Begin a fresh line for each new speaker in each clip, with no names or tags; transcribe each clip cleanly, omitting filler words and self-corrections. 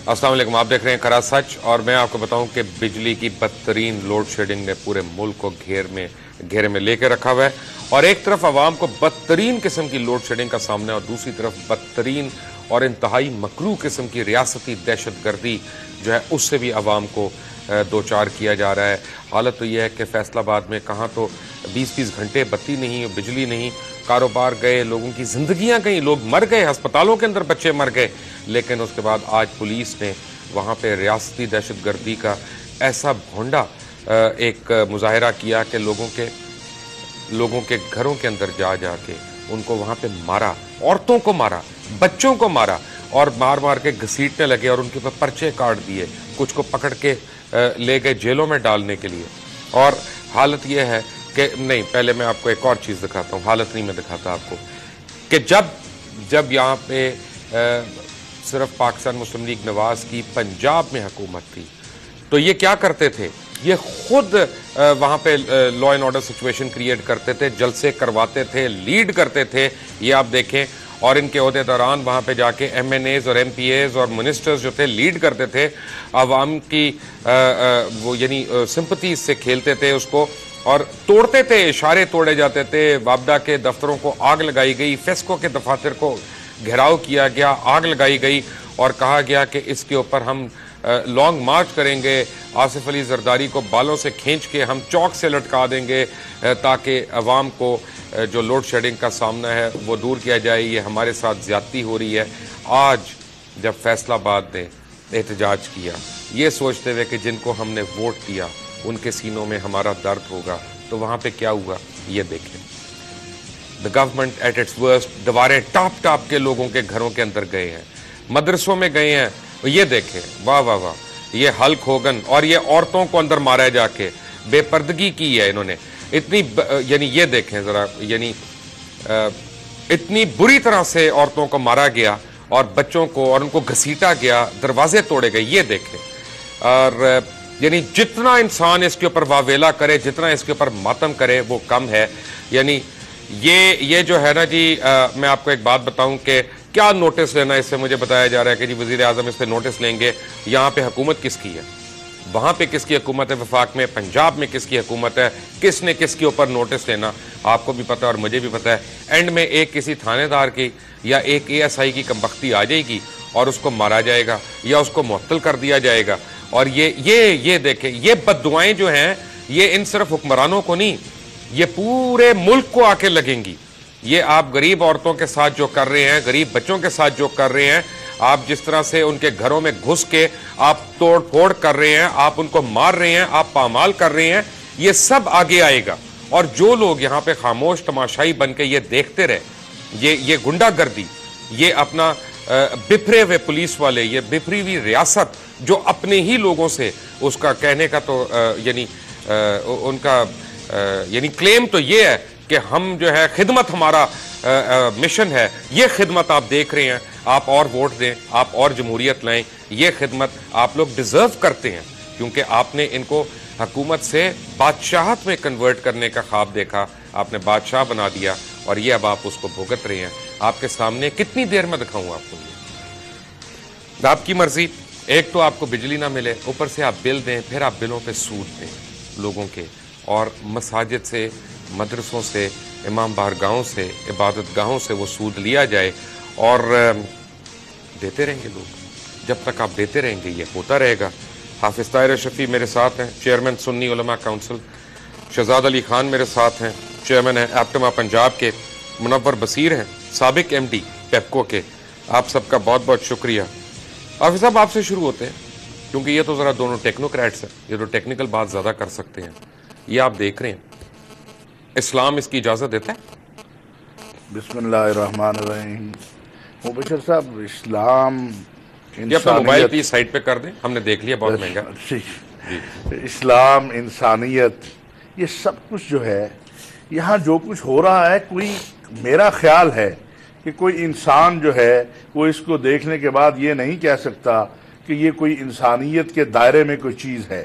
अस्सलाम वालेकुम, आप देख रहे हैं करा सच। और मैं आपको बताऊं कि बिजली की बदतरीन लोड शेडिंग ने पूरे मुल्क को घेरे में लेके रखा हुआ है। और एक तरफ अवाम को बदतरीन किस्म की लोड शेडिंग का सामना है और दूसरी तरफ बदतरीन और इंतहाई मकरू किस्म की रियासती दहशतगर्दी जो है उससे भी अवाम को दो चार किया जा रहा है। हालत तो यह है कि फैसलाबाद में कहाँ तो 20-20 घंटे बत्ती नहीं, बिजली नहीं, कारोबार गए, लोगों की जिंदगियां गई, लोग मर गए, अस्पतालों के अंदर बच्चे मर गए। लेकिन उसके बाद आज पुलिस ने वहाँ पे रियासती दहशतगर्दी का ऐसा भोंडा एक मुजाहरा किया कि लोगों के घरों के अंदर जा के उनको वहाँ पे मारा, औरतों को मारा, बच्चों को मारा और मार मार के घसीटने लगे और उनके ऊपर पर्चे काट दिए, कुछ को पकड़ के ले गए जेलों में डालने के लिए। और हालत यह है कि नहीं, पहले मैं आपको एक और चीज़ दिखाता हूँ, हालत नहीं मैं दिखाता आपको, कि जब यहाँ पे सिर्फ पाकिस्तान मुस्लिम लीग नवाज की पंजाब में हुकूमत थी तो ये क्या करते थे, ये खुद वहाँ पे law and order situation create करते थे, जलसे करवाते थे, लीड करते थे, ये आप देखें। और इनके ओहदेदारान वहाँ पे जाके MNAs और MPAs और मिनिस्टर्स जो थे लीड करते थे, आवाम की वो यानी सिंपथी से खेलते थे उसको और तोड़ते थे, इशारे तोड़े जाते थे। वापडा के दफ्तरों को आग लगाई गई, फेस्को के दफातर को घेराव किया गया, आग लगाई गई और कहा गया कि इसके ऊपर हम लॉन्ग मार्च करेंगे, आसिफ अली जरदारी को बालों से खींच के हम चौक से लटका देंगे ताकि अवाम को जो लोड शेडिंग का सामना है वो दूर किया जाए, ये हमारे साथ ज्यादती हो रही है। आज जब फैसलाबाद ने एहतजाज किया ये सोचते हुए कि जिनको हमने वोट दिया उनके सीनों में हमारा दर्द होगा, तो वहाँ पे क्या हुआ ये देखें। The government at its worst, दीवारें टाप के लोगों के घरों के अंदर गए हैं, मदरसों में गए हैं, ये देखें, वाह वाह वाह, ये हल्क होगन और ये औरतों को अंदर मारा जाके बेपर्दगी की है इन्होंने इतनी, यानी ये देखें जरा, यानी इतनी बुरी तरह से औरतों को मारा गया और बच्चों को और उनको घसीटा गया, दरवाजे तोड़े गए, ये देखें। और यानी जितना इंसान इसके ऊपर वावेला करे, जितना इसके ऊपर मातम करे वो कम है। यानी ये जो है ना जी, मैं आपको एक बात बताऊं कि क्या नोटिस लेना, इससे मुझे बताया जा रहा है कि जी वजीर आजम इस पे नोटिस लेंगे। यहाँ पे हुकूमत किसकी है, वहां पे किसकी हुकूमत है, वफाक में, पंजाब में किसकी हुकूमत है, किसने किसके ऊपर नोटिस लेना, आपको भी पता है और मुझे भी पता है। एंड में एक किसी थानेदार की या एक ASI की कमबख्ती आ जाएगी और उसको मारा जाएगा या उसको मुअत्तल कर दिया जाएगा। और ये देखें, ये बद्दुआएं जो हैं ये इन सिर्फ हुक्मरानों को नहीं, ये पूरे मुल्क को आके लगेंगी। ये आप गरीब औरतों के साथ जो कर रहे हैं, गरीब बच्चों के साथ जो कर रहे हैं, आप जिस तरह से उनके घरों में घुस के आप तोड़ फोड़ कर रहे हैं, आप उनको मार रहे हैं, आप पामाल कर रहे हैं, ये सब आगे आएगा। और जो लोग यहाँ पे खामोश तमाशाई बन के ये देखते रहे, ये गुंडागर्दी, ये अपना बिफरे हुए पुलिस वाले, ये बिफरी हुई रियासत जो अपने ही लोगों से, उसका कहने का तो यानी उनका यानी क्लेम तो ये है कि हम जो है खिदमत हमारा मिशन है, ये खिदमत आप देख रहे हैं, आप और वोट दें, आप और जमहूरियत लाएं, ये खिदमत आप लोग डिजर्व करते हैं क्योंकि आपने इनको हुकूमत से बादशाहत में कन्वर्ट करने का ख्वाब देखा, आपने बादशाह बना दिया और ये अब आप उसको भुगत रहे हैं। आपके सामने कितनी देर में दिखाऊं आपको, ये आपकी मर्जी। एक तो आपको बिजली ना मिले, ऊपर से आप बिल दें, फिर आप बिलों पे सूद दें लोगों के, और मसाजिद से, मदरसों से, इमाम बारगाहों से, इबादत गाहों से वो सूद लिया जाए और देते रहेंगे लोग। जब तक आप देते रहेंगे ये होता रहेगा। हाफिज ताहिर शफी मेरे साथ हैं, चेयरमैन सुन्नी उलमा काउंसिल। शहजाद अली खान मेरे साथ हैं, चेयरमैन हैं एप्टमा पंजाब के। मुनव्वर बसीर हैं, साबिक MD पेप्को के। आप सबका बहुत बहुत शुक्रिया। हाफिज साहब, आपसे शुरू होते हैं क्योंकि ये तो ज़रा दोनों टेक्नोक्रेट्स हैं, ये तो टेक्निकल बात ज़्यादा कर सकते हैं। ये आप देख रहे हैं, इस्लाम इसकी इजाज़त देता है?
बिस्मिल्लाहिर्रहमानिर्रहीम। मुबशर साहब, इस्लाम
अपना मोबाइल प्लीज साइड पे कर दें, हमने देख लिया, बहुत महंगा।
इस्लाम, इंसानियत, ये सब कुछ जो है यहाँ जो कुछ हो रहा है, कोई, मेरा ख्याल है कि कोई इंसान जो है वो इसको देखने के बाद ये नहीं कह सकता कि ये कोई इंसानियत के दायरे में कोई चीज़ है।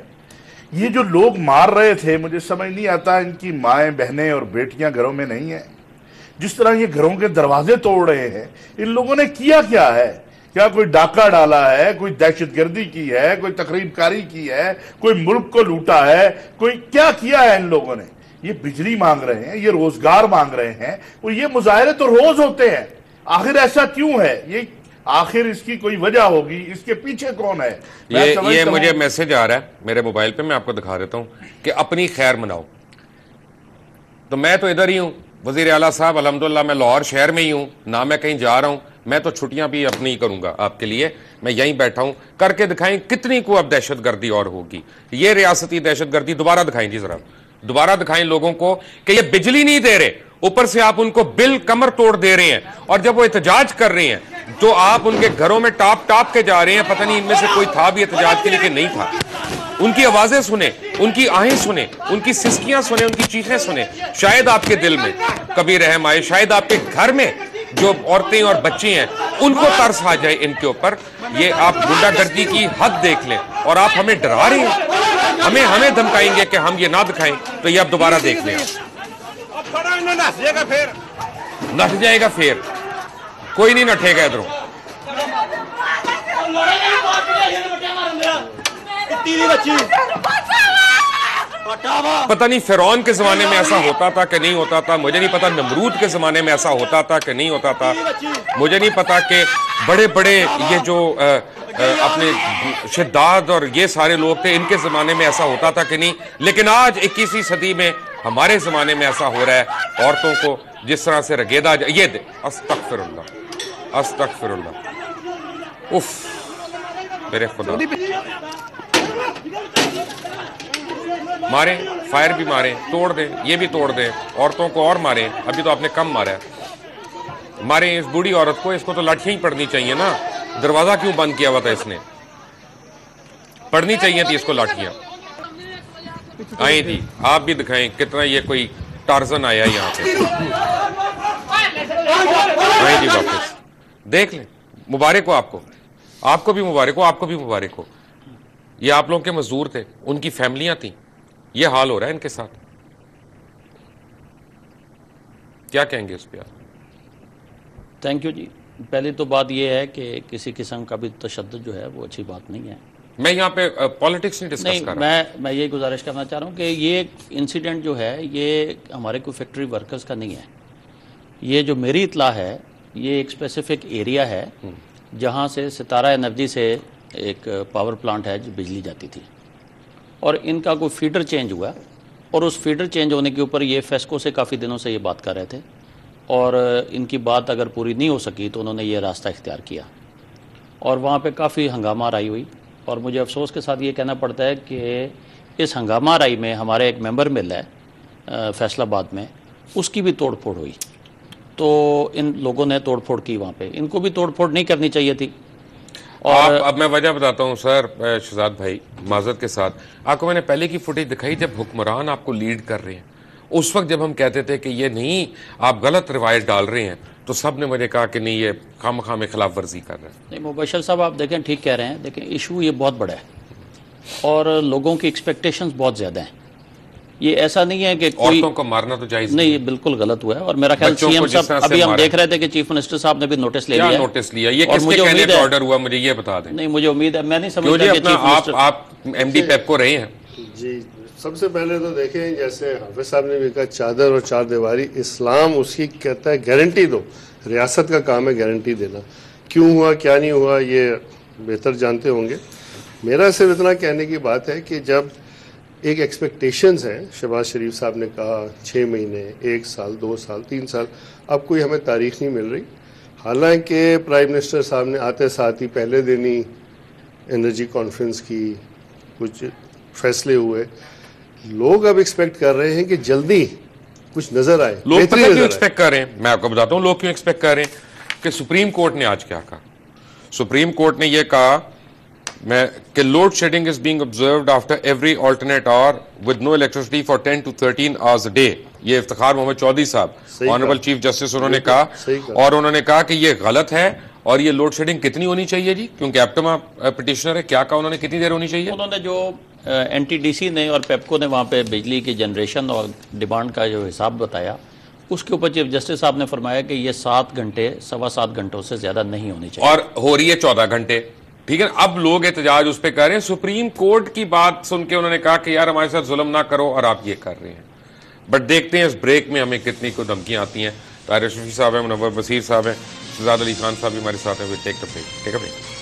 ये जो लोग मार रहे थे, मुझे समझ नहीं आता इनकी माएँ बहनें और बेटियां घरों में नहीं है। जिस तरह ये घरों के दरवाजे तोड़ रहे हैं, इन लोगों ने किया क्या है क्या कोई डाका डाला है, कोई दहशतगर्दी की है, कोई तकरीबकारी की है, कोई मुल्क को लूटा है, कोई क्या किया है इन लोगों ने? ये बिजली मांग रहे हैं, ये रोजगार मांग रहे हैं, और ये मुजाहरे तो रोज होते हैं। आखिर ऐसा क्यों है? ये आखिर इसकी कोई वजह होगी, इसके पीछे कौन है?
ये मुझे मैसेज आ रहा है मेरे मोबाइल पे, मैं आपको दिखा देता हूं कि अपनी खैर मनाओ। तो मैं तो इधर ही हूं, वजीर आला साहब अल्हम्दुलिल्लाह मैं लाहौर शहर में ही हूं ना, मैं कहीं जा रहा हूं। मैं तो छुट्टियां भी अपनी ही करूंगा आपके लिए, मैं यहीं बैठा हूं। करके दिखाएं कितनी को अब दहशतगर्दी और होगी। ये रियासती दहशतगर्दी दोबारा दिखाएं जी, जरा दोबारा दिखाएं लोगों को कि ये बिजली नहीं दे रहे, ऊपर से आप उनको बिल कमर तोड़ दे रहे हैं, और जब वो एहतजाज कर रहे हैं तो आप उनके घरों में टाप टाप के जा रहे हैं। पता नहीं इनमें से कोई था भी एहतजाज के लिए कि नहीं था। उनकी आवाजें सुने, उनकी आहें सुने, उनकी सिसकियां सुने, उनकी चीखें सुने। शायद आपके दिल में कभी रहम आए, शायद आपके घर में जो औरतें और बच्चे हैं उनको तरस आ जाए इनके ऊपर। ये आप गुंडागर्दी की हद देख लें, और आप हमें डरा रहे हैं, हमें धमकाएंगे कि हम ये ना दिखाएं। तो ये आप दोबारा देख लें, नठ जाएगा फिर कोई नहीं नठेगा इधरों। पता नहीं फिरौन के जमाने में ऐसा होता था कि नहीं होता था, मुझे नहीं पता। नमरूद के जमाने में ऐसा होता था कि नहीं होता था, मुझे नहीं पता। कि बड़े बड़े ये जो अपने शिद्दात और ये सारे लोग थे, इनके जमाने में ऐसा होता था कि नहीं। लेकिन आज 21वीं सदी में हमारे जमाने में ऐसा हो रहा है, औरतों को जिस तरह से रगेदा। ये दे अस्तगफिरुल्लाह, अस्तगफिरुल्लाह, उफ मेरे खुदा। मारे, फायर भी मारे, तोड़ दें, ये भी तोड़ दें, औरतों को और मारें। अभी तो आपने कम मारा है। मारे इस बूढ़ी औरत को, इसको तो लाठियां ही पड़नी चाहिए ना। दरवाजा क्यों बंद किया हुआ था इसने? पड़नी चाहिए थी इसको लाठियां। आए जी, आप भी दिखाएं कितना ये कोई टार्जन आया यहाँ पे। आए जी वापस देख लें। मुबारक हो आपको, आपको भी मुबारक हो, आपको भी मुबारक हो। ये आप लोगों के मजदूर थे, उनकी फैमिलियां थी, ये हाल हो रहा है इनके साथ। क्या कहेंगे इस पे आप?
थैंक यू जी। पहली तो बात यह है कि किसी किस्म का भी तशद्दुद जो है वो अच्छी बात नहीं है।
मैं यहाँ पे पॉलिटिक्स नहीं डिस्कस कर रहा।
मैं ये गुजारिश करना चाह रहा हूँ कि ये इंसिडेंट जो है ये हमारे कोई फैक्ट्री वर्कर्स का नहीं है। ये जो मेरी इत्ला है, ये एक स्पेसिफिक एरिया है जहाँ से सितारा एनर्जी से एक पावर प्लांट है जो बिजली जाती थी, और इनका कोई फीडर चेंज हुआ, और उस फीडर चेंज होने के ऊपर ये फेस्को से काफ़ी दिनों से ये बात कर रहे थे, और इनकी बात अगर पूरी नहीं हो सकी तो उन्होंने ये रास्ता इख्तियार किया, और वहाँ पे काफ़ी हंगामा राई हुई। और मुझे अफसोस के साथ ये कहना पड़ता है कि इस हंगामा राई में हमारे एक मेंबर मिल है फैसलाबाद में, उसकी भी तोड़ फोड़ हुई। तो इन लोगों ने तोड़ फोड़ की वहाँ पे, इनको भी तोड़ फोड़ नहीं करनी चाहिए थी।
और अब मैं वजह बताता हूँ सर, शहजाद भाई माजरत के साथ, आपको मैंने पहले की फुटेज दिखाई जब हुक्मरान आपको लीड कर रहे हैं। उस वक्त जब हम कहते थे कि ये नहीं, आप गलत रिवायत डाल रहे हैं, तो सब ने मुझे कहा कि नहीं, ये खामखा में खिलाफ वर्जी कर रहे हैं।
नहीं मुबशर साहब, आप देखें ठीक कह रहे हैं, लेकिन इशू ये बहुत बड़ा है और लोगों की एक्सपेक्टेशंस बहुत ज़्यादा हैं। ये ऐसा नहीं है कि कोई
औरतों को मारना तो जायज
नहीं, ये बिल्कुल गलत हुआ है। और मेरा ख्याल सीएम साहब, अभी हम देख रहे थे कि चीफ मिनिस्टर साहब ने भी नोटिस ले लिया।
नोटिस लिया? ये किसके कहने पे ऑर्डर हुआ, मुझे ये बता दें।
नहीं, मुझे उम्मीद है, मैं नहीं समझता कि चीफ मिनिस्टर।
आप एमडी पेप्को रहे हैं
जी। सबसे पहले तो देखें, जैसे हाफिज साहब ने भी कहा, चादर और चार दीवारी, इस्लाम उसकी कहता है गारंटी दो। रियासत का काम है गारंटी देना। क्यों हुआ क्या नहीं हुआ ये बेहतर जानते होंगे। मेरा सिर्फ इतना कहने की बात है कि जब एक एक्सपेक्टेशंस हैं, शहबाज शरीफ साहब ने कहा 6 महीने, 1 साल, 2 साल, 3 साल, अब कोई हमें तारीख नहीं मिल रही। हालांकि प्राइम मिनिस्टर साहब ने आते साथ ही पहले दिन ही एनर्जी कॉन्फ्रेंस की, कुछ फैसले हुए। लोग अब एक्सपेक्ट कर रहे हैं कि जल्दी कुछ नजर आए।
लोग पता क्यों एक्सपेक्ट कर रहे हैं? मैं आपको बताता हूं लोग क्यों एक्सपेक्ट कर रहे हैं। कि सुप्रीम कोर्ट ने आज क्या कहा। सुप्रीम कोर्ट ने यह कहा कि load shedding is being observed after every alternate hour with no electricity for 10 to 13 hours a day. ये इफ्तिखार मोहम्मद चौधरी साहब, ऑनरेबल चीफ जस्टिस, उन्होंने कहा। और उन्होंने कहा कि यह गलत है। और ये लोड शेडिंग कितनी होनी चाहिए जी? क्योंकि एप्टमा पिटिशनर है, क्या कहा उन्होंने, कितनी देर होनी चाहिए?
उन्होंने जो एनटीडीसी ने और पेप्को ने वहाँ पे बिजली की जनरेशन और डिमांड का जो हिसाब बताया, उसके ऊपर चीफ जस्टिस साहब ने फरमाया कि ये 7 घंटे 7.25 घंटों से ज्यादा नहीं होनी चाहिए,
और हो रही है 14 घंटे। ठीक है, अब लोग एहतजाज उस पर कर रहे हैं। सुप्रीम कोर्ट की बात सुन के उन्होंने कहा कि यार हमारे साथ जुल्म ना करो, और आप ये कर रहे हैं। बट देखते हैं इस ब्रेक में हमें कितनी को धमकियां आती हैं। तारिक शफी साहब हैं, मुनव्वर बशीर साहब हैं, शहजाद अली खान साहब भी हमारे साथ हैं। Take a break.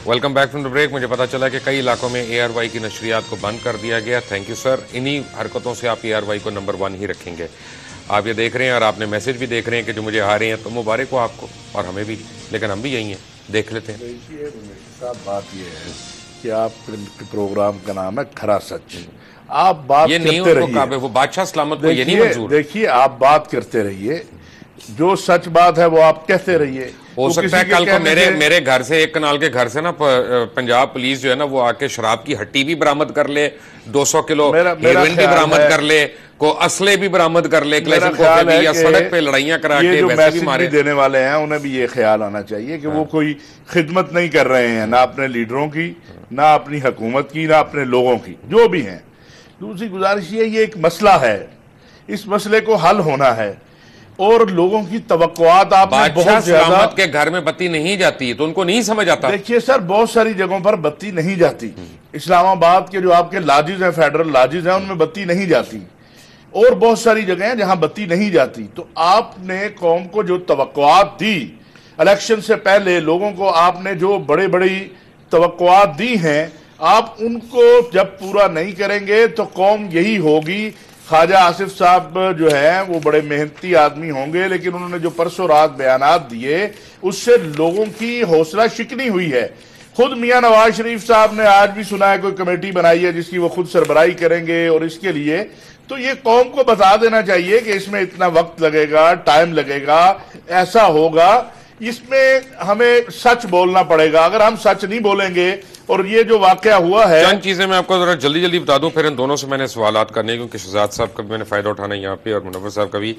Welcome back from the break. मुझे पता चला कि कई इलाकों में ARY की नशरियात को बंद कर दिया गया। Thank you sir. इन्हीं हरकतों से आप ARY को नंबर 1 ही रखेंगे। आप ये देख रहे हैं और आपने मैसेज भी देख रहे हैं कि जो मुझे आ रहे हैं, तो मुबारक हो आपको और हमें भी, लेकिन हम भी यही हैं। देख लेते हैं।
देखिए साहब, बात यह है कि आपके प्रोग्राम का नाम है खरा सच। आप बात
ये नहीं
करते
उनको
रहिए।
वो बादशाह सलामत को ये नहीं मंजूर।
देखिए, आप बात करते रहिए, जो सच बात है वो आप कहते रहिए।
हो सकता है कल को मेरे घर से, एक कनाल के घर से ना पंजाब पुलिस जो है ना, वो आके शराब की हट्टी भी बरामद कर ले, 200 किलो हेरोइन भी बरामद कर ले, को असले भी बरामद कर ले, या सड़क पे लड़ाइयां करा के वैसे भी मारे।
देने वाले हैं, उन्हें भी ये ख्याल आना चाहिए कि वो कोई खिदमत नहीं कर रहे हैं, ना अपने लीडरों की, ना अपनी हुकूमत की, ना अपने लोगों की, जो भी हैं। दूसरी गुजारिश ये एक मसला है, इस मसले को हल होना है, और लोगों की तवक्कुआत आपने बहुत ज्यादा।
के घर में बत्ती नहीं जाती है तो उनको नहीं समझ आता।
देखिए सर, बहुत सारी जगहों पर बत्ती नहीं जाती। इस्लामाबाद के जो आपके लॉजेज हैं, फेडरल लॉजेज हैं, उनमें बत्ती नहीं जाती, और बहुत सारी जगह हैं जहां बत्ती नहीं जाती। तो आपने कौम को जो तवक्कुआत दी इलेक्शन से पहले, लोगों को आपने जो बड़ी बड़ी तवक्कुआत दी हैं, आप उनको जब पूरा नहीं करेंगे तो कौम यही होगी। ख्वाजा आसिफ साहब जो है वो बड़े मेहनती आदमी होंगे, लेकिन उन्होंने जो परसों रात बयानात दिए उससे लोगों की हौसला शिकनी हुई है। खुद मियां नवाज शरीफ साहब ने आज भी सुना है कोई कमेटी बनाई है जिसकी वो खुद सरबराही करेंगे, और इसके लिए तो ये कौम को बता देना चाहिए कि इसमें इतना वक्त लगेगा, टाइम लगेगा, ऐसा होगा। इसमें हमें सच बोलना पड़ेगा। अगर हम सच नहीं बोलेंगे, और ये जो वाकया हुआ है,
चंद चीजें मैं आपको जरा जल्दी जल्दी बता दूं, फिर इन दोनों से मैंने सवालात करने, क्योंकि शहजाद साहब का भी मैंने फायदा उठाना है यहाँ पे, और मुनव्वर साहब का भी।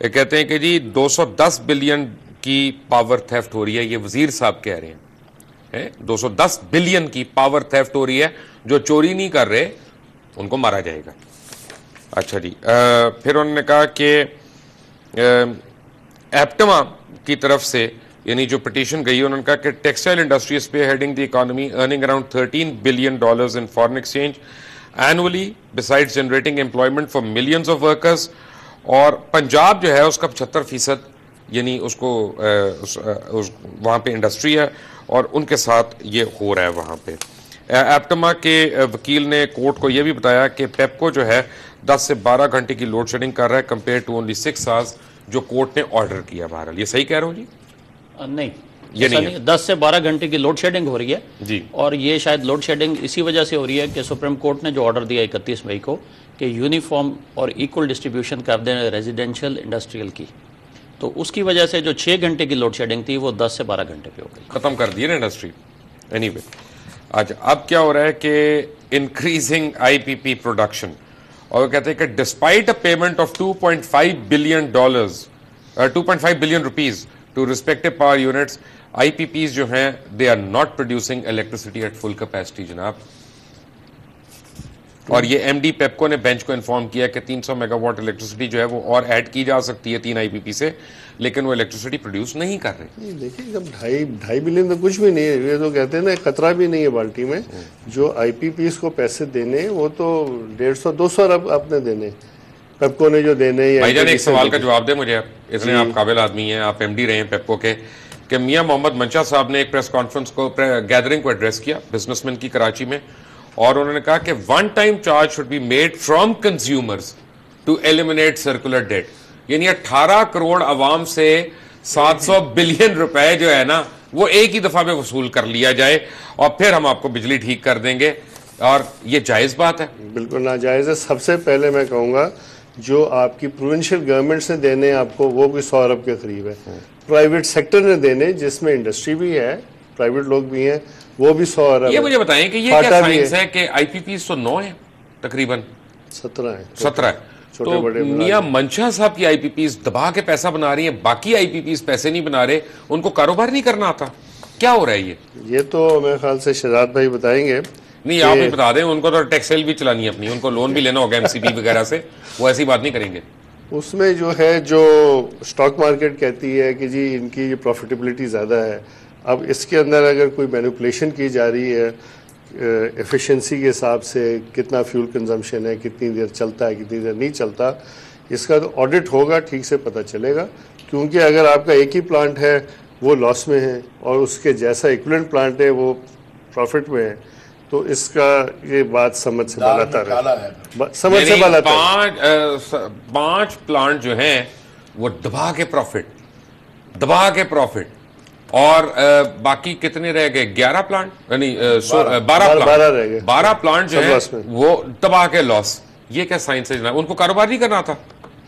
कहते हैं कि जी 210 बिलियन की पावर थेफ्ट हो रही है, ये वजीर साहब कह रहे हैं। 210 बिलियन की पावर थेफ्ट हो रही है, जो चोरी नहीं कर रहे उनको मारा जाएगा। अच्छा जी, फिर उन्होंने कहा कि एप्टमा की तरफ से यानी जो पिटीशन गई, उन्होंने कहा कि टेक्सटाइल इंडस्ट्री इज पे heading the economy, earning around $13 billion in foreign exchange annually, besides generating employment for millions of workers. और पंजाब जो है उसका 75% यानी उसको वहां पे इंडस्ट्री है, और उनके साथ ये हो रहा है वहां पे। एप्टमा के वकील ने कोर्ट को यह भी बताया कि पेपको जो है 10 से 12 घंटे की लोड शेडिंग कर रहा है, कंपेयर टू ओनली 6 आवर्स जो कोर्ट ने ऑर्डर किया। बहरहाल ये सही कह रहा हूं जी?
नहीं,
ये नहीं,
10 से 12 घंटे की लोड शेडिंग हो रही है
जी।
और ये शायद लोड शेडिंग इसी वजह से हो रही है कि सुप्रीम कोर्ट ने जो ऑर्डर दिया 31 मई को कि यूनिफॉर्म और इक्वल डिस्ट्रीब्यूशन कर दें रेजिडेंशियल इंडस्ट्रियल की, तो उसकी वजह से जो 6 घंटे की लोड शेडिंग थी वो 10 से 12 घंटे पे हो गई,
खत्म कर दिए ना इंडस्ट्री। एनीवे, अच्छा अब क्या हो रहा है कि इंक्रीजिंग IPP प्रोडक्शन, और कहते हैं कि despite a payment of $2.5 billion rupees to respective power units, IPPs जो हैं they are not producing electricity at full capacity जनाब। और ये MD पेपको ने बेंच को इन्फॉर्म किया कि 300 मेगावाट इलेक्ट्रिसिटी जो है वो और ऐड की जा सकती है 3 IPP से, लेकिन वो इलेक्ट्रिसिटी प्रोड्यूस नहीं कर रहे।
देखिए, जब 2.5 बिलियन तो कुछ भी नहीं है, ये तो कहते हैं ना खतरा भी नहीं है बाल्टी में। जो IPPs को पैसे देने वो तो 150-200 अरब आपने देने, पेपको ने जो देने।
भाईजान एक सवाल का जवाब दे मुझे, इतने आप काबिल आदमी हैं, आप MD रहे हैं पेपको के, कि मियां मोहम्मद मंशा साहब ने एक प्रेस कॉन्फ्रेंस को गैदरिंग को एड्रेस किया बिजनेसमैन की कराची में, और उन्होंने कहा कि one time charge should be made from consumers to eliminate circular debt. यानी 18 करोड़ अवाम से 700 बिलियन रुपए जो है ना वो एक ही दफा में वसूल कर लिया जाए, और फिर हम आपको बिजली ठीक कर देंगे। और ये जायज बात है?
बिल्कुल नाजायज है। सबसे पहले मैं कहूंगा जो आपकी प्रोविंशियल गवर्नमेंट्स ने देने आपको वो भी 100 अरब के करीब है, प्राइवेट सेक्टर ने देने जिसमें इंडस्ट्री भी है, प्राइवेट लोग भी हैं, वो भी 100 अरब।
ये मुझे बताएं कि ये क्या साइंस है कि IPPs तो 9 है, तकरीबन 17 है। तो मियां मंशा साहब की IPPs दबा के पैसा बना रही है, बाकी IPPs पैसे नहीं बना रहे, उनको कारोबार नहीं करना आता। क्या हो रहा है
ये तो मेरे ख्याल से शहजाद भाई बताएंगे।
नहीं, आप ही बता दें, उनको तो टेक्सटाइल भी चलानी है अपनी, उनको लोन भी लेना होगा एमसीबी वगैरह से, वो ऐसी बात नहीं करेंगे।
उसमें जो है, जो स्टॉक मार्केट कहती है कि जी इनकी ये प्रॉफिटेबिलिटी ज़्यादा है, अब इसके अंदर अगर कोई मैनिपुलेशन की जा रही है एफिशिएंसी के हिसाब से, कितना फ्यूल कंजम्पशन है, कितनी देर चलता है, कितनी देर नहीं चलता, इसका तो ऑडिट होगा, ठीक से पता चलेगा। क्योंकि अगर आपका एक ही प्लांट है वो लॉस में है और उसके जैसा इक्विवेलेंट प्लांट है वो प्रॉफिट में है, तो इसका ये बात समझ से बालातर है, समझ से बालातर।
5 प्लांट जो हैं वो दबा के प्रॉफिट और बाकी कितने रह गए? 11 प्लांट, यानी 12
रह गए।
12 प्लांट जो है वो दबा के लॉस। ये क्या साइंस है जनाब? उनको कारोबार नहीं करना था?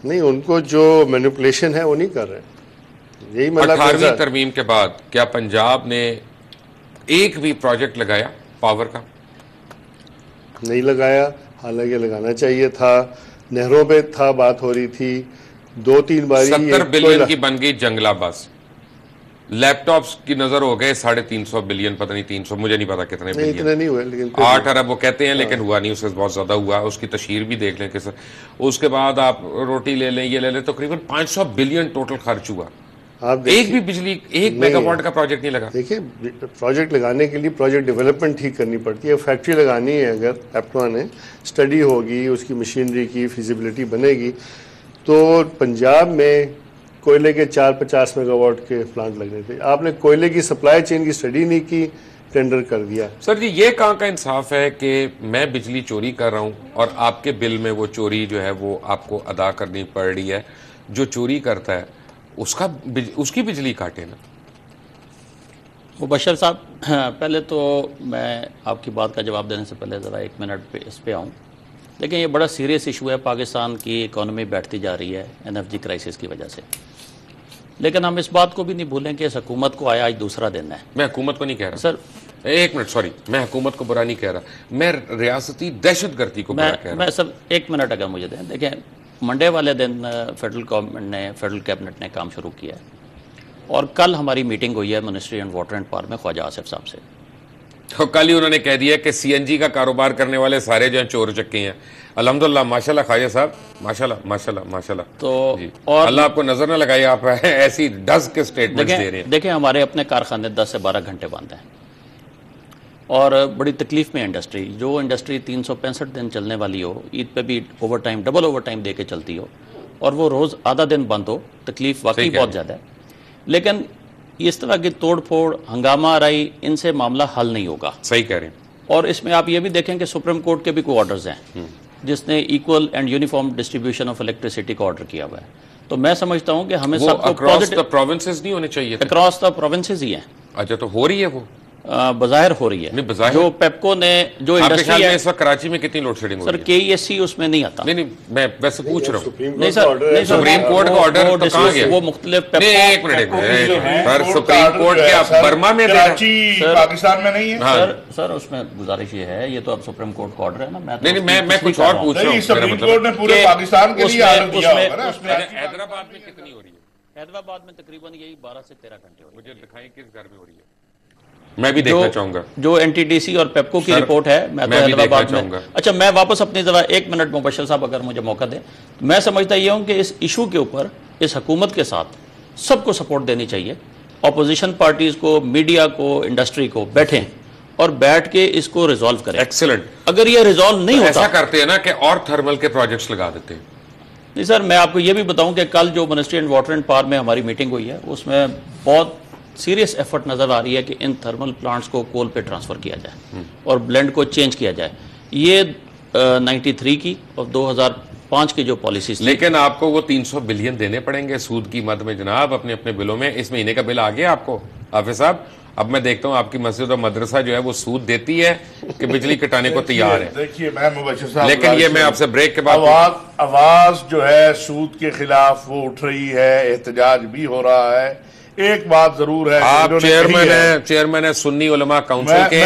नहीं, उनको जो मैनिपुलेशन है वो नहीं कर रहे। यही मतलब
18वीं तरमीम के बाद क्या पंजाब ने एक भी प्रोजेक्ट लगाया पावर का?
नहीं लगाया, हालांकि लगाना चाहिए था। नहरों पे था, बात हो रही थी 2-3 बार।
70 बिलियन की बन गई जंगला बस। लैपटॉप्स की नजर हो गए 350 बिलियन, पता नहीं 300, मुझे नहीं पता कितने बिलियन।
इतने नहीं हुए, लेकिन
8 अरब वो कहते हैं, लेकिन हुआ नहीं, उससे बहुत ज्यादा हुआ। उसकी तशहीर भी देख लें किस। उसके बाद आप रोटी ले लें, ये ले लें, तो तकरीबन 500 बिलियन टोटल खर्च हुआ।
आप
एक भी बिजली, एक मेगावाट का प्रोजेक्ट नहीं लगा।
देखिए, प्रोजेक्ट लगाने के लिए प्रोजेक्ट डेवलपमेंट ठीक करनी पड़ती है। फैक्ट्री लगानी है, अगर एप्टवा ने स्टडी होगी, उसकी मशीनरी की फिजिबिलिटी बनेगी, तो पंजाब में कोयले के 450 मेगावाट के प्लांट लगने थे। आपने कोयले की सप्लाई चेन की स्टडी नहीं की, टेंडर कर दिया।
सर जी, ये कहाँ का इंसाफ है कि मैं बिजली चोरी कर रहा हूं और आपके बिल में वो चोरी जो है वो आपको अदा करनी पड़ रही है? जो चोरी करता है उसकी बिजली काटे ना।
मुबशर साहब, पहले तो मैं आपकी बात का जवाब देने से पहले ज़रा 1 मिनट पे इस पे आऊँ। देखिए, ये बड़ा सीरियस इशू है। पाकिस्तान की इकॉनमी बैठती जा रही है एनर्जी क्राइसिस की वजह से। लेकिन हम इस बात को भी नहीं भूलें कि इस हुकूमत को आया आज दूसरा दिन है।
मैं हुकूमत को नहीं कह रहा
सर,
1 मिनट, सॉरी, मैं हुकूमत को बुरा नहीं कह रहा, मैं रियासती दहशतगर्दी को बुरा कह रहा।
मैं सब 1 मिनट अगर मुझे दें। देखें, मंडे वाले दिन फेडरल कैबिनेट ने काम शुरू किया है और कल हमारी मीटिंग हुई है ministry and water and power में ख्वाजा आसिफ साहब से।
तो कल ही उन्होंने कह दिया कि सीएनजी का कारोबार करने वाले सारे जो हैं चोर चक्के हैं। अल्हम्दुलिल्लाह, माशाल्लाह ख्वाजा साहब, माशाल्लाह माशाल्लाह माशाल्लाह।
तो
और अल्लाह आपको नजर न लगाए, आप ऐसी डस के स्टेटमेंट्स दे रहे हैं।
देखें, हमारे अपने कारखाने 10 से 12 घंटे बंद हैं और बड़ी तकलीफ में इंडस्ट्री, जो इंडस्ट्री 365 दिन चलने वाली हो, ईद पे भी overtime, double overtime दे के चलती हो, और वो रोज आधा दिन बंद हो, तकलीफ वाकई बहुत ज्यादा है। लेकिन इस तरह की तोड़ फोड़, हंगामा आराई, इनसे मामला हल नहीं होगा।
सही कह रहे हैं।
और इसमें आप ये भी देखें कि सुप्रीम कोर्ट के भी कोई ऑर्डर्स हैं जिसने equal and uniform distribution of electricity का ऑर्डर किया हुआ है। तो मैं समझता हूं कि हमें सबको
अक्रॉस द प्रोविंसेस नहीं होने चाहिए थे।
अक्रॉस द प्रोविंसेस ही हैं।
अच्छा, तो हो रही है वो?
बाज़ाहिर हो रही है।
नहीं,
जो पेप्को ने, जो इंडस्ट्री है,
इस वक्त कराची में कितनी लोड शेडिंग हो रही है?
सर, केईएससी उसमें नहीं आता।
नहीं, मैं वैसे पूछ रहा हूँ।
नहीं सर,
सुप्रीम कोर्ट का ऑर्डर तो कहाँ गया?
वो मुख्तलिफ
एक मिनट, सर, सुप्रीम कोर्ट क्या बर्मा में
पाकिस्तान में नहीं है?
सर, उसमें गुजारिश ये है, ये तो अब सुप्रीम कोर्ट का ऑर्डर है ना।
मैं कुछ और पूछ रहा हूँ।
सुप्रीम कोर्ट ने पूरे पाकिस्तान के लिए ऑर्डर दिया होगा ना।
हैदराबाद में कितनी हो रही है?
हैदराबाद में तकरीबन यही 12 से 13 घंटे हो रही है।
मुझे दिखाएं किस घर में हो रही है, मैं भी देखना चाहूंगा।
जो एनटीडीसी और पेप्को की रिपोर्ट है, मैं तो हैदराबाद में। अच्छा, मैं वापस अपनी जरा 1 मिनट मुबशर साहब अगर मुझे मौका दें, मैं समझता ये हूं कि इस इशू के ऊपर इस हुकूमत के साथ सबको सपोर्ट देनी चाहिए। ऑपोजिशन पार्टीज को, मीडिया को, इंडस्ट्री को बैठें और बैठ के इसको रिजॉल्व करें।
एक्सीलेंट।
अगर ये रिजॉल्व नहीं होता,
ऐसा करते हैं ना कि और थर्मल के प्रोजेक्ट्स लगा देते हैं।
नहीं सर, मैं आपको ये भी बताऊं कि कल जो ministry and water and power में हमारी मीटिंग हुई है, उसमें बहुत सीरियस एफर्ट नजर आ रही है कि इन थर्मल प्लांट्स को कोल पे ट्रांसफर किया जाए और ब्लेंड को चेंज किया जाए। ये 93 की और 2005 की जो पॉलिसीज।
लेकिन आपको वो 300 बिलियन देने पड़ेंगे सूद की मद में जनाब, अपने अपने बिलों में। इस महीने का बिल आ गया आपको हाफिज साहब? अब मैं देखता हूँ आपकी मस्जिद और मदरसा जो है वो सूद देती है कि बिजली कटाने को तैयार है।
देखिए, मैं मुबशर साहब,
लेकिन ये मैं आपसे ब्रेक के बाद
आवाज जो है सूद के खिलाफ वो उठ रही है, एहतजाज भी हो रहा है। एक बात जरूर है,
आप चेयरमैन है सुन्नी उलमा काउंसिल के।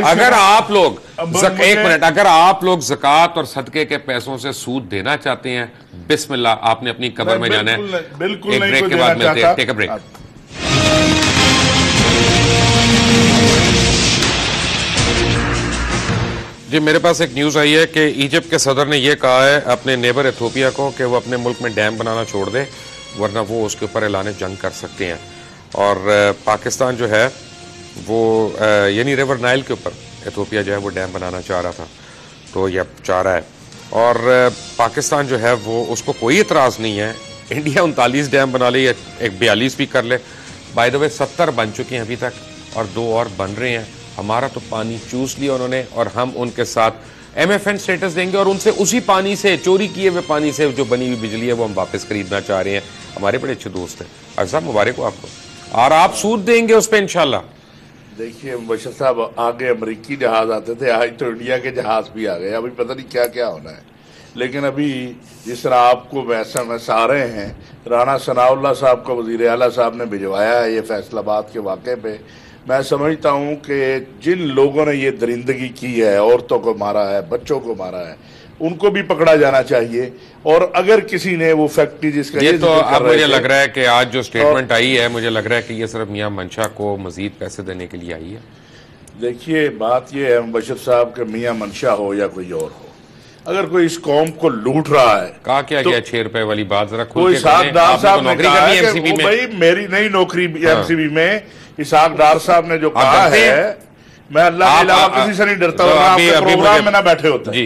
अगर आप लोग एक मिनट, अगर आप लोग ज़कात और सदके के पैसों से सूद देना चाहते हैं, बिस्मिल्लाह, आपने अपनी कब्र में जाना है।
बिल्कुल
एक ब्रेक के बाद मिलते हैं। Take a break. जी, मेरे पास एक न्यूज़ आई है कि इजिप्ट के सदर ने यह कहा है अपने नेबर एथियोपिया को कि वो अपने मुल्क में डैम बनाना छोड़ दे, वरना वो उसके ऊपर ऐलान जंग कर सकते हैं। और पाकिस्तान जो है वो यानी रिवर नाइल के ऊपर एथियोपिया जो है वो डैम बनाना चाह रहा था, तो ये अब चाह रहा है। और पाकिस्तान जो है वो उसको कोई इतराज़ नहीं है, इंडिया 39 डैम बना ले या एक 42 भी कर ले। बाय द वे 70 बन चुके हैं अभी तक और 2 और बन रहे हैं। हमारा तो पानी चूस लिया उन्होंने और हम उनके साथ MFN स्टेटस देंगे और उनसे उसी पानी से, चोरी किए हुए पानी से जो बनी हुई बिजली है वो हम वापस खरीदना चाह रहे हैं। हमारे बड़े अच्छे दोस्त हैं। अगर साहब मुबारक हो आपको, और आप सूद देंगे उस पर इंशाल्लाह।
देखिए बशर साहब, आगे अमेरिकी जहाज आते थे, आज तो इंडिया के जहाज भी आ गए। अभी पता नहीं क्या क्या होना है, लेकिन अभी जिस तरह आपको वैसा रहे हैं, राणा सनाउल्लाह साहब का वज़ीर आला साहब ने भिजवाया है ये फैसलाबाद के वाक़े पे। मैं समझता हूँ कि जिन लोगों ने ये दरिंदगी की है, औरतों को मारा है, बच्चों को मारा है, उनको भी पकड़ा जाना चाहिए। और अगर किसी ने वो फैक्ट्री जिसका
ये तो अब मुझे लग रहा है कि आज जो स्टेटमेंट आई है, मुझे लग रहा है कि ये सिर्फ मियां मंशा को मजीद पैसे देने के लिए आई है।
देखिए बात ये है बशर साहब के मियां मंशा हो या कोई और हो, अगर कोई इस कौम को लूट रहा है,
कहा क्या
तो
गया 6 रुपए वाली बात जरा खुल
कोई
के
इसाक डार साहब ने कहा है कि
MCB में।
भाई मेरी नई नौकरी MCB में इसाक डार साहब ने जो कहा है, मैं अल्लाह के अलावा किसी से नहीं डरता, और आपके प्रोग्राम में ना बैठे होते जी।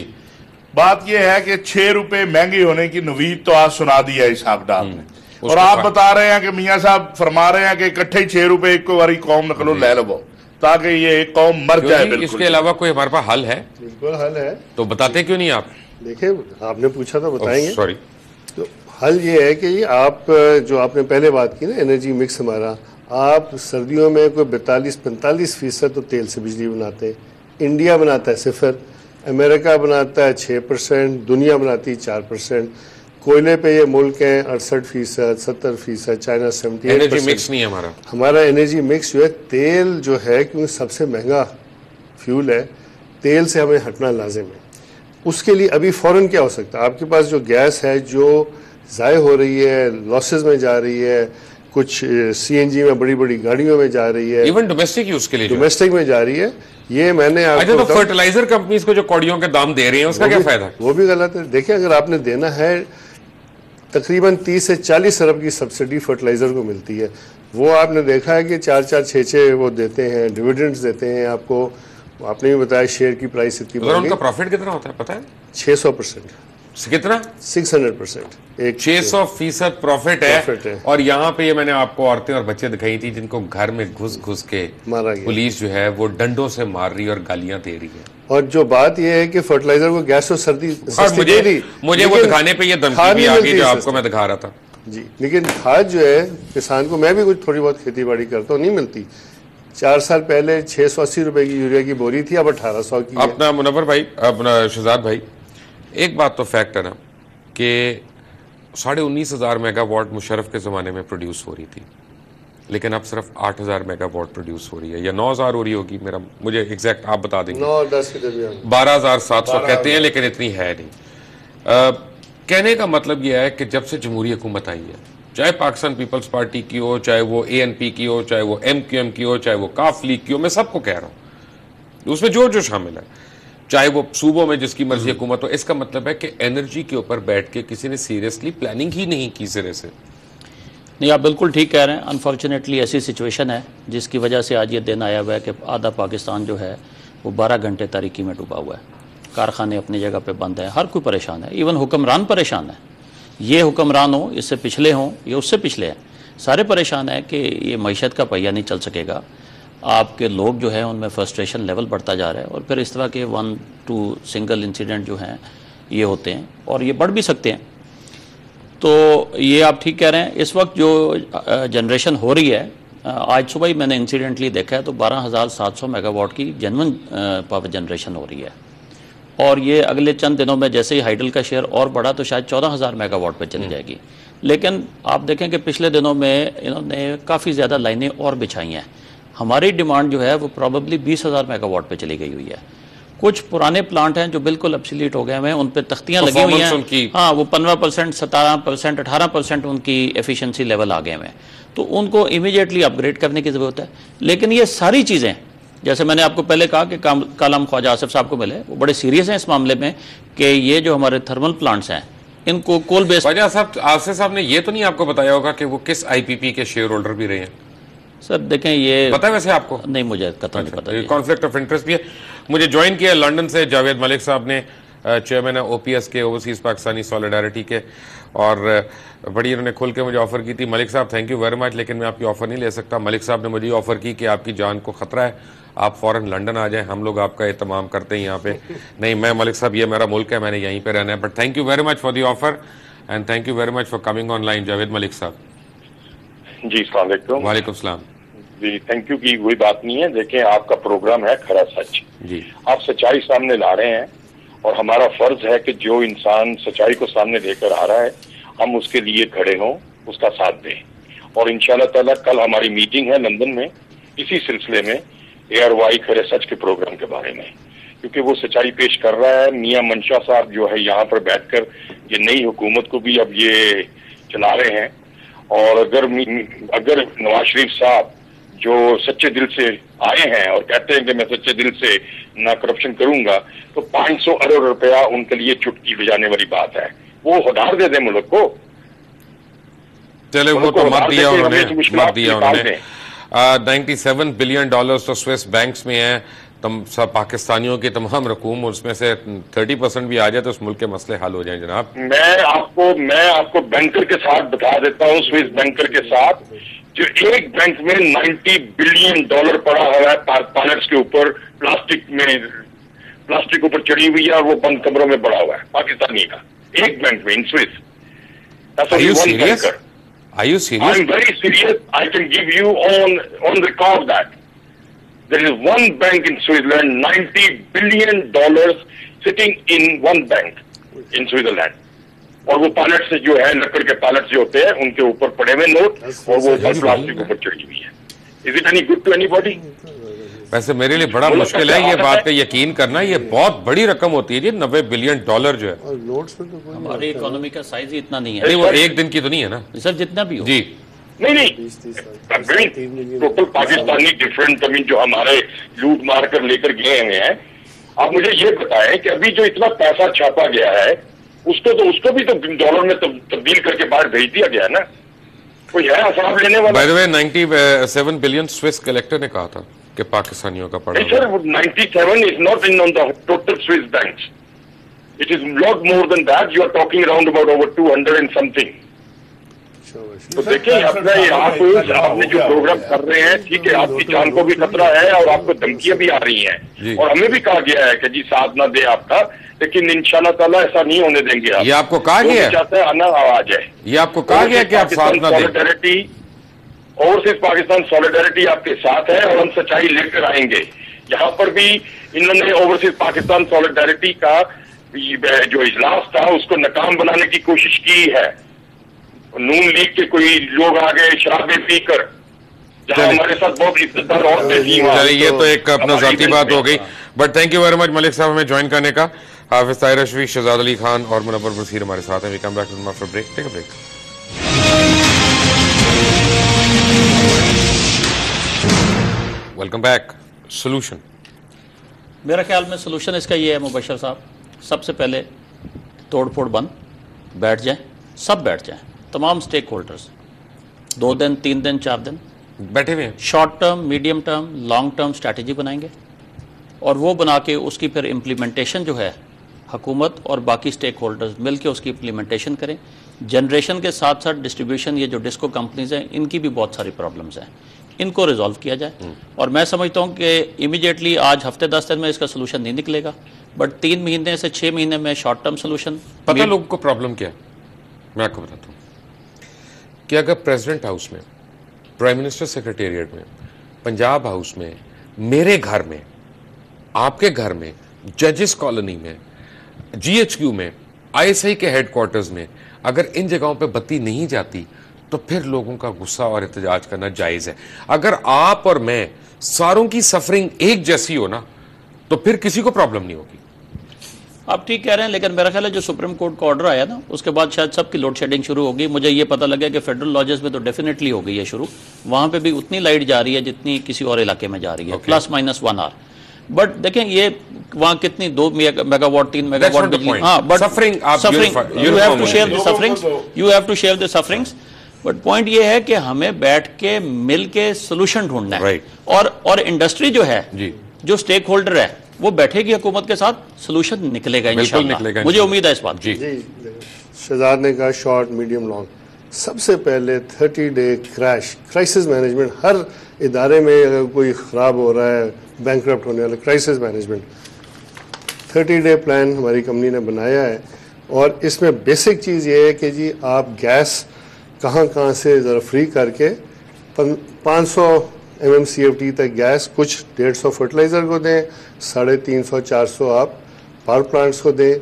बात यह है कि 6 रुपए महंगी होने की नवीद तो आज सुना दी है इसाक डार ने, और आप बता रहे हैं कि मियां साहब फरमा रहे हैं कि इकट्ठे ही 6 रुपए एक बारी कौम नकलो ले लो ताकि ये कौम मर जाए। बिल्कुल,
इसके अलावा कोई हमारे पास हल है?
बिल्कुल हल है,
तो बताते क्यों नहीं आप?
देखिए आपने पूछा तो बताएंगे।
सॉरी,
तो हल ये है कि आप जो आपने पहले बात की ना, एनर्जी मिक्स हमारा, आप सर्दियों में कोई 42-45% तो तेल से बिजली बनाते हैं। इंडिया बनाता है 0, अमेरिका बनाता है 6%, दुनिया बनाती है 4%। कोयले पे ये मुल्क हैं 68%, 70%, चाइना 78%।
एनर्जी मिक्स नहीं है हमारा।
हमारा एनर्जी मिक्स जो है, तेल जो है क्योंकि सबसे महंगा फ्यूल है, तेल से हमें हटना लाजिम है। उसके लिए अभी फौरन क्या हो सकता है, आपके पास जो गैस है जो ज़ाय हो रही है, लॉसेस में जा रही है, कुछ CNG में बड़ी बड़ी गाड़ियों में जा रही है,
इवन डोमेस्टिक यूज के लिए
डोमेस्टिक में जा रही है। ये मैंने आपको
तो फर्टिलाइजर कंपनीज को जो कौड़ियों के दाम दे रहे हैं उसका क्या फायदा?
वो भी गलत है। देखिए अगर आपने देना है, तकरीबन 30 से 40 अरब की सब्सिडी फर्टिलाइजर को मिलती है, वो आपने देखा है कि 4-4, 6-6 वो देते हैं, डिविडेंड्स देते हैं आपको। आपने भी बताया शेयर की प्राइस इतनी बढ़ गई।
उनका प्रॉफिट कितना होता है पता है?
600%।
कितना?
600%। एक
600% प्रॉफिट है। और यहाँ पे ये मैंने आपको औरतें और बच्चे दिखाई थी जिनको घर में घुस घुस के
मारा गया,
पुलिस जो है वो डंडों से मार रही और गालियां दे रही है।
और जो बात यह है कि फर्टिलाइजर को गैस और सर्दी
मुझे वो दिखाने पे ये धमकी भी आ गई जो आपको मैं दिखा रहा था
जी। लेकिन खाद जो है किसान को, मैं भी कुछ थोड़ी बहुत खेती बाड़ी करता हूँ, नहीं मिलती। 4 साल पहले 680 रुपए की यूरिया की बोरी थी, अब 1800 की।
अपना मुनव्वर भाई, अपना शहजाद भाई, एक बात तो फैक्ट है ना कि 19,500 मेगावाट मुशर्रफ के ज़माने में प्रोड्यूस हो रही थी, लेकिन अब सिर्फ 8,000 मेगावाट प्रोड्यूस हो रही है, या 9,000 हो रही होगी। मुझे एग्जैक्ट आप बता देंगे।
9-10 के दरमियान
12,700 कहते हैं, लेकिन इतनी है नहीं। कहने का मतलब यह है कि जब से जमहूरी हुकूमत आई है, चाहे पाकिस्तान पीपल्स पार्टी की हो, चाहे वो ANP की हो, चाहे वो MQM की हो, चाहे वो काफ लीग की हो, मैं सबको कह रहा हूं, उसमें जो शामिल है, चाहे वो सूबों में जिसकी मर्जी हुकूमत हो, इसका मतलब है कि एनर्जी के ऊपर बैठ के किसी ने सीरियसली प्लानिंग ही नहीं की सिरे से।
नहीं, आप बिल्कुल ठीक कह रहे हैं। अनफॉर्चुनेटली ऐसी सिचुएशन है जिसकी वजह से आज ये दिन आया हुआ है कि आधा पाकिस्तान जो है वो 12 घंटे तारीकी में डूबा हुआ है। कारखाने अपनी जगह पे बंद है, हर कोई परेशान है, इवन हुक्मरान परेशान है। ये हुक्मरान हो, इससे पिछले हों या उससे पिछले हैं, सारे परेशान है कि ये मईशत का पहिया नहीं चल सकेगा। आपके लोग जो है उनमें फ्रस्ट्रेशन लेवल बढ़ता जा रहा है, और फिर इस तरह के 1-2 सिंगल इंसिडेंट जो हैं ये होते हैं, और ये बढ़ भी सकते हैं। तो ये आप ठीक कह रहे हैं। इस वक्त जो जनरेशन हो रही है, आज सुबह ही मैंने इंसिडेंटली देखा है, तो 12,700 मेगावाट की जेन्युइन पावर जनरेशन हो रही है, और ये अगले चंद दिनों में जैसे ही हाइडल का शेयर और बढ़ा तो शायद 14,000 मेगावाट पे चली जाएगी। लेकिन आप देखें कि पिछले दिनों में इन्होंने काफ़ी ज़्यादा लाइनें और बिछाई हैं। हमारी डिमांड जो है वो प्रॉबेबली 20,000 मेगावाट पे चली गई हुई है। कुछ पुराने प्लांट हैं जो बिल्कुल ऑब्सोलीट हो गए हैं, उन पे तख्तियां लगी हुई हैं, हाँ, वो 15%, 17%, 18% उनकी एफिशिएंसी लेवल आ गए हैं, तो उनको इमीडिएटली अपग्रेड करने की ज़रूरत है। लेकिन ये सारी चीज़ें जैसे मैंने आपको पहले कहा कि कल हम ख्वाजा आसिफ साहब को मिले, वो बड़े सीरियस हैं इस मामले में कि ये जो हमारे थर्मल प्लांट्स हैं इनको कोल बेस।
ख्वाजा साहब, आसिफ साहब ने ये तो नहीं आपको बताया होगा कि वो किस आईपीपी के शेयर होल्डर भी रहे हैं?
सर देखें, ये
पता है वैसे आपको?
नहीं, मुझे कतई नहीं पता।
कॉन्फ्लिक्ट ऑफ इंटरेस्ट भी है। मुझे ज्वाइन किया लंदन से जावेद मलिक साहब ने, चेयरमैन है ओपीएस के, ओवरसीज पाकिस्तानी सॉलिडारिटी के, और बड़ी इन्होंने खुल के मुझे ऑफर की थी। मलिक साहब थैंक यू वेरी मच, लेकिन मैं आपकी ऑफर नहीं ले सकता। मलिक साहब ने मुझे ऑफर की कि आपकी जान को खतरा है, आप फौरन लंदन आ जाएं, हम लोग आपका एहतमाम करते हैं यहाँ पे। नहीं, मैं मलिक साहब, ये मेरा मुल्क है, मैंने यहीं पे रहना है। But thank you very much for the offer and thank you very much for coming online. Javed Malik साहब
जी, अस्सलाम वालेकुम।
वालेकुम सलाम
जी, थैंक यू की कोई बात नहीं है। देखें, आपका प्रोग्राम है खरा सच
जी,
आप सच्चाई सामने ला रहे हैं और हमारा फर्ज है कि जो इंसान सच्चाई को सामने लेकर आ रहा है हम उसके लिए खड़े हों, उसका साथ दें। और इंशाल्लाह ताला कल हमारी मीटिंग है लंदन में इसी सिलसिले में, ARY खरे सच के प्रोग्राम के बारे में, क्योंकि वो सच्चाई पेश कर रहा है। मियां मंशा साहब जो है यहाँ पर बैठकर ये नई हुकूमत को भी अब ये चला रहे हैं। और अगर नवाज शरीफ साहब जो सच्चे दिल से आए हैं और कहते हैं कि मैं सच्चे दिल से ना करप्शन करूंगा, तो 500 अरब रुपया उनके लिए चुटकी बजाने वाली बात है। वो उधार दे दें मुल्क को।
चले वो तो मत दिया उन्होंने, मत दिया उन्होंने। 97 बिलियन डॉलर्स तो स्विस बैंक्स में है। सब पाकिस्तानियों की तमाम रकूम, उसमें से 30% भी आ जाए तो उस मुल्क के मसले हल हो जाएं जनाब।
मैं आपको बैंकर के साथ बता देता हूँ, स्विस बैंकर के साथ, जो एक बैंक में 90 बिलियन डॉलर पड़ा हुआ है पायलट्स के ऊपर, प्लास्टिक ऊपर चढ़ी हुई है और वो बंद कमरों में पड़ा हुआ है पाकिस्तानी का, एक बैंक में इन Swiss.
Are you serious? Are you serious?
I'm very serious. I can give you on record that there is one bank in Switzerland, 90 billion dollars sitting in one bank in Switzerland. और वो pilot से जो है, लकड़ के pilot जो होते हैं उनके ऊपर पड़े हुए नोट और वो प्लास्टिक ऊपर चढ़ी हुई है। Is it any good to anybody?
वैसे मेरे लिए बड़ा मुश्किल है ये बात का यकीन करना। ये बहुत बड़ी रकम होती है जी, 90 बिलियन डॉलर जो है।
हमारी इकोनॉमी का साइज ही इतना नहीं है।
नहीं, वो एक दिन की तो नहीं है ना
सर, जितना भी हो।
जी
नहीं, टोटल पाकिस्तानी डिफरेंट जमीन जो हमारे लूट मार कर लेकर गए हुए हैं। आप मुझे ये बताएं कि अभी जो इतना पैसा छापा गया है उसको भी तो डॉलर में तब्दील करके बाहर भेज दिया गया है ना। कोई है हिसाब लेने वाला?
By the way 97 billion Swiss collector ने कहा था कि पाकिस्तानियों का पड़ा।
Sir, 97 is not in on the total Swiss banks. It is lot more than that. You are talking around about over 200 and something. तो देखिए, आपने जो प्रोग्राम कर रहे हैं, ठीक है, आपकी जान को भी खतरा है और आपको धमकियां भी आ रही हैं और हमें भी कहा गया है कि जी साथ ना दे आपका, लेकिन इंशाल्लाह ताला ऐसा नहीं होने देंगे। आप
ये आपको कहा गया है?
चाहते हैं आना आ जाए।
ये आपको कहा गया कि आप साथ ना दें?
ओवरसीज पाकिस्तान सॉलिडारिटी आपके साथ है और हम सच्चाई लेकर आएंगे। यहाँ पर भी इन्होंने ओवरसीज पाकिस्तान सॉलिडारिटी का जो इजलास था उसको नाकाम बनाने की कोशिश की है। नून लीग के कोई लोग आ गए शराबें पीकर, जहां हमारे साथ बहुत इज्जतदार औरतें थी।
चलिए, ये तो एक अपना जाती बात हो गई। But thank you very much Malik साहब हमें ज्वाइन करने का। हाफिज ताहिर रशवी, शहजाद अली खान और मुनव्वर बशीर हमारे साथ हैं। We come back to after break. Take a break. Welcome back. Solution,
मेरा ख्याल में सोल्यूशन इसका ये है मुबशर साहब, सबसे पहले तोड़ फोड़ बंद, बैठ जाएं, सब बैठ जाएं, तमाम स्टेक होल्डर्स, 2 दिन 3 दिन 4 दिन
बैठे हुए हैं।
Short term, medium term, long term strategy बनाएंगे और वो बना के उसकी फिर इम्प्लीमेंटेशन जो है हुकूमत और बाकी स्टेक होल्डर्स मिलकर उसकी इम्प्लीमेंटेशन करें। जनरेशन के साथ साथ डिस्ट्रीब्यूशन, ये जो डिस्को कंपनीज हैं इनकी भी बहुत सारी प्रॉब्लम्स हैं, इनको रिजॉल्व किया जाए। और मैं समझता हूँ कि इमीडिएटली आज हफ्ते 10 दिन में इसका सोल्यूशन नहीं निकलेगा, बट 3 महीने से 6 महीने में शॉर्ट टर्म सोल्यूशन।
पता लोगों को प्रॉब्लम क्या है? मैं आपको बताता हूँ कि अगर प्रेसिडेंट हाउस में, प्राइम मिनिस्टर सेक्रेटेरिएट में, पंजाब हाउस में, मेरे घर में, आपके घर में, जजेस कॉलोनी में, GHQ में, ISI के हेडक्वार्टर्स में, अगर इन जगहों पे बत्ती नहीं जाती तो फिर लोगों का गुस्सा और एहतजाज करना जायज है। अगर आप और मैं सारों की सफरिंग एक जैसी हो ना तो फिर किसी को प्रॉब्लम नहीं होगी।
आप ठीक कह रहे हैं, लेकिन मेरा ख्याल है जो सुप्रीम कोर्ट का ऑर्डर आया ना, उसके बाद शायद सबकी लोड शेडिंग शुरू होगी। मुझे ये पता लगा कि फेडरल लॉजेस में तो डेफिनेटली हो गई है शुरू, वहां पे भी उतनी लाइट जा रही है जितनी किसी और इलाके में जा रही है, प्लस माइनस 1 आवर। बट देखें ये वहां कितनी 2 मेगावाट 3 मेगावाट बिजली, हाँ, but suffering you have to share the sufferings, you have to share the sufferings. But point ये है कि हमें बैठ के मिल के सोल्यूशन ढूंढना है, और इंडस्ट्री जो है, जो स्टेक होल्डर है, वो बैठेगी हुकूमत के साथ, सोल्यूशन निकलेगा इंशाल्लाह, मुझे उम्मीद है इस बात की।
जी, शहजाद ने कहा शॉर्ट मीडियम लॉन्ग, सबसे पहले 30 डे क्राइसिस मैनेजमेंट, हर इदारे में अगर कोई ख़राब हो रहा है, बैंकरप्ट होने वाला, क्राइसिस मैनेजमेंट 30 डे प्लान हमारी कंपनी ने बनाया है। और इसमें बेसिक चीज़ ये है कि जी आप गैस कहाँ से ज़रा फ्री करके 500 MMCFT तक गैस, कुछ 150 फर्टिलाइज़र को दें, 350-400 आप पावर प्लांट्स को दें,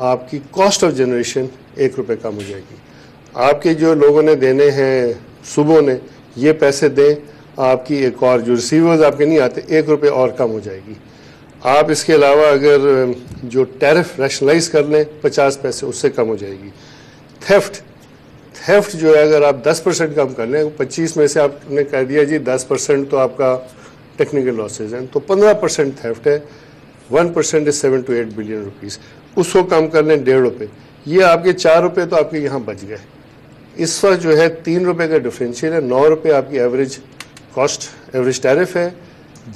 आपकी कॉस्ट ऑफ जनरेशन ₹1 कम हो जाएगी। आपके जो लोगों ने देने हैं सूबों ने, ये पैसे दें, आपकी एक और जो रिसीवर्स आपके नहीं आते, ₹1 और कम हो जाएगी। आप इसके अलावा अगर जो टैरिफ रैशनलाइज कर लें 50 पैसे, उससे कम हो जाएगी। थेफ्ट जो है अगर आप 10% कम कर लें, 25 में से आपने कह दिया जी 10% तो आपका टेक्निकल लॉसेज हैं, तो 15% थेफ्ट है, 1% is 7 to 8 बिलियन रुपीज़, उसको कम कर लें ₹1.5, ये आपके ₹4 तो आपके यहाँ बच गए। इस वक्त जो है ₹3 का डिफरेंशियल है, ₹9 आपकी एवरेज कॉस्ट, एवरेज टैरिफ है,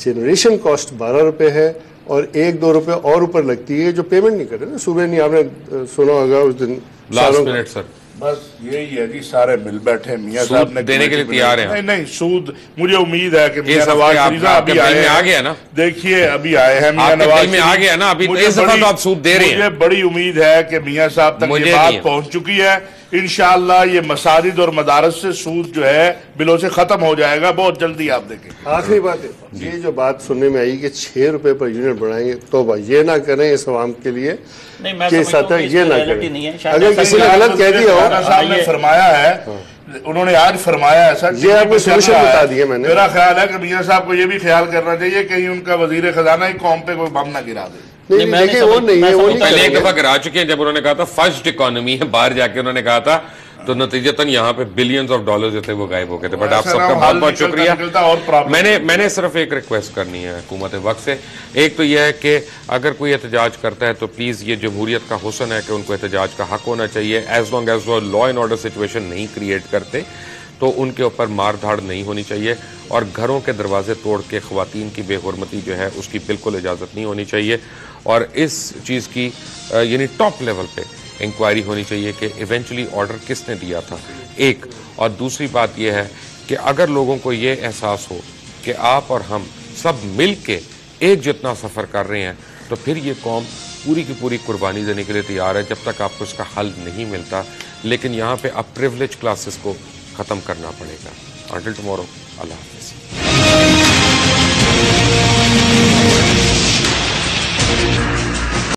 जनरेशन कॉस्ट ₹12 है, और ₹1-2 और ऊपर लगती है जो पेमेंट नहीं कर रहे ना। सुबह नहीं आपने सुना होगा उस दिन,
लास्ट मिनट सर,
बस यही है जी, सारे मिल बैठे, मियां साहब ने
देने के लिए तैयार हैं।
नहीं सूद, मुझे उम्मीद है कि मियां नवाज शरीफ अभी आए,
आ गया ना,
देखिए अभी आए हैं मियां नवाज
में आ गया ना, अभी इस दफा तो आप सूद दे रहे हैं।
मुझे बड़ी उम्मीद है कि मियां साहब तक ये बात पहुंच चुकी है। इंशाअल्लाह ये मसाजिद और मदारस से सूद जो है बिलों से खत्म हो जाएगा बहुत जल्दी, आप देखें।
आखिरी बात है, ये जो बात सुनने में आई कि ₹6 पर यूनिट बढ़ाएंगे, तो भाई ये ना करें इस आवाम के लिए,
नहीं, मैं समझता हूं
ये ना करें। अगर किसी ने गलत कह दिया हो,
साहब ने फरमाया है, उन्होंने आज फरमाया है सर,
ये आपको सोल्यूशन बता दिया मैंने।
मेरा ख्याल है कि मियां साहब को ये भी ख्याल करना चाहिए कहीं उनका वजीर खजाना ही कौम पे कोई बम ना गिरा दे।
नहीं, देखिए वो नहीं है, वो नहीं।
पहले एक दफा गिरा चुके हैं, जब उन्होंने कहा था फर्स्ट इकोनॉमी है, बाहर जाके उन्होंने कहा था, तो नतीजतन यहाँ पे बिलियंस ऑफ डॉलर जो थे वो गायब हो गए थे। बट आप सबका बहुत बहुत शुक्रिया। मैंने सिर्फ एक रिक्वेस्ट करनी है हुकूमत वक्त से, एक तो यह है कि अगर कोई एहतजाज करता है तो प्लीज ये जमहूरियत का हुस्न है कि उनको एहतजाज का हक होना चाहिए, एज लॉन्ग एज वो लॉ एंड ऑर्डर सिचुएशन नहीं क्रिएट करते तो उनके ऊपर मार धाड़ नहीं होनी चाहिए, और घरों के दरवाजे तोड़ के ख्वातीन की बेहुरमती जो है उसकी बिल्कुल इजाज़त नहीं होनी चाहिए। और इस चीज़ की यानी टॉप लेवल पे इंक्वायरी होनी चाहिए कि इवेंचुअली ऑर्डर किसने दिया था, एक। और दूसरी बात यह है कि अगर लोगों को ये एहसास हो कि आप और हम सब मिल के एक जितना सफ़र कर रहे हैं, तो फिर ये कौम पूरी की पूरी कुर्बानी देने के लिए तैयार है, जब तक आपको इसका हल नहीं मिलता। लेकिन यहाँ पे अब प्रिविलेज क्लासेस को ख़त्म करना पड़ेगा। अंटिल टुमारो, अल्लाह हाफ़िज़।